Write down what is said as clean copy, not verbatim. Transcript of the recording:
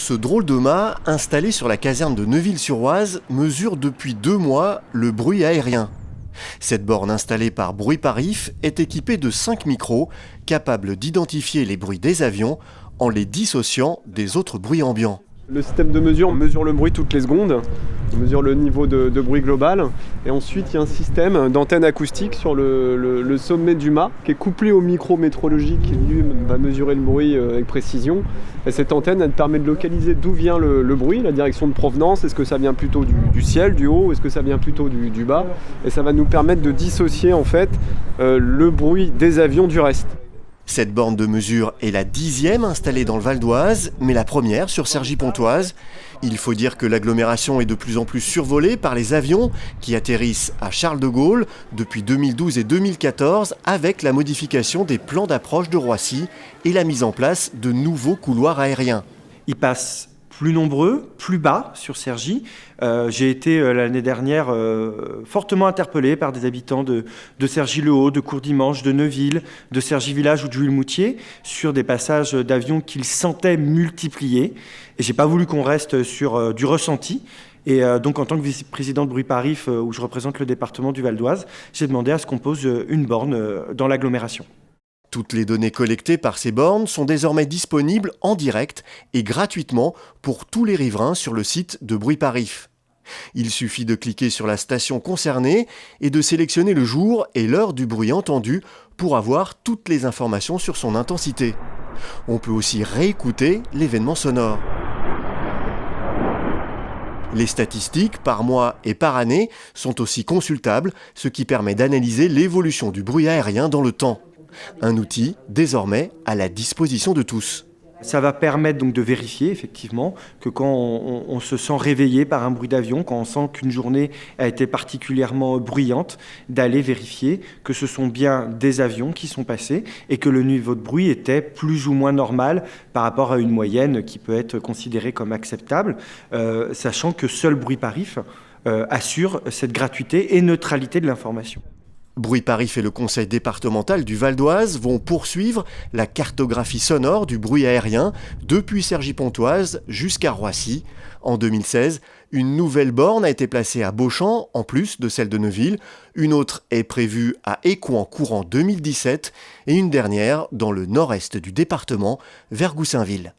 Ce drôle de mât, installé sur la caserne de Neuville-sur-Oise, mesure depuis 2 mois le bruit aérien. Cette borne installée par Bruit-Par-If est équipée de 5 micros, capables d'identifier les bruits des avions en les dissociant des autres bruits ambiants. Le système de mesure mesure le bruit toutes les secondes, on mesure le niveau de bruit global, et ensuite il y a un système d'antenne acoustique sur le sommet du mât qui est couplé au micro météorologique qui lui va mesurer le bruit avec précision. Et cette antenne elle permet de localiser d'où vient le bruit, la direction de provenance, est-ce que ça vient plutôt du ciel, du haut, est-ce que ça vient plutôt du bas, et ça va nous permettre de dissocier en fait le bruit des avions du reste. Cette borne de mesure est la 10e installée dans le Val d'Oise, mais la première sur Cergy-Pontoise. Il faut dire que l'agglomération est de plus en plus survolée par les avions qui atterrissent à Charles de Gaulle depuis 2012 et 2014 avec la modification des plans d'approche de Roissy et la mise en place de nouveaux couloirs aériens. Ils passent plus nombreux, plus bas sur Cergy. J'ai été l'année dernière fortement interpellé par des habitants de Cergy-le-Haut, de Courdimanche, de Neuville, de Cergy-Village ou de Jules-Moutier sur des passages d'avions qu'ils sentaient multipliés. Et j'ai pas voulu qu'on reste sur du ressenti. Et donc en tant que vice-président de Bruit-Par-If, où je représente le département du Val d'Oise, j'ai demandé à ce qu'on pose une borne dans l'agglomération. Toutes les données collectées par ces bornes sont désormais disponibles en direct et gratuitement pour tous les riverains sur le site de Bruit-Par-If. Il suffit de cliquer sur la station concernée et de sélectionner le jour et l'heure du bruit entendu pour avoir toutes les informations sur son intensité. On peut aussi réécouter l'événement sonore. Les statistiques par mois et par année sont aussi consultables, ce qui permet d'analyser l'évolution du bruit aérien dans le temps. Un outil désormais à la disposition de tous. Ça va permettre donc de vérifier effectivement que quand on se sent réveillé par un bruit d'avion, quand on sent qu'une journée a été particulièrement bruyante, d'aller vérifier que ce sont bien des avions qui sont passés et que le niveau de bruit était plus ou moins normal par rapport à une moyenne qui peut être considérée comme acceptable, sachant que seul Bruit-Par-If assure cette gratuité et neutralité de l'information. Bruit-Par-If et le conseil départemental du Val d'Oise vont poursuivre la cartographie sonore du bruit aérien depuis Cergy-Pontoise jusqu'à Roissy. En 2016, une nouvelle borne a été placée à Beauchamp, en plus de celle de Neuville. Une autre est prévue à Écouen courant 2017 et une dernière dans le nord-est du département, vers Goussainville.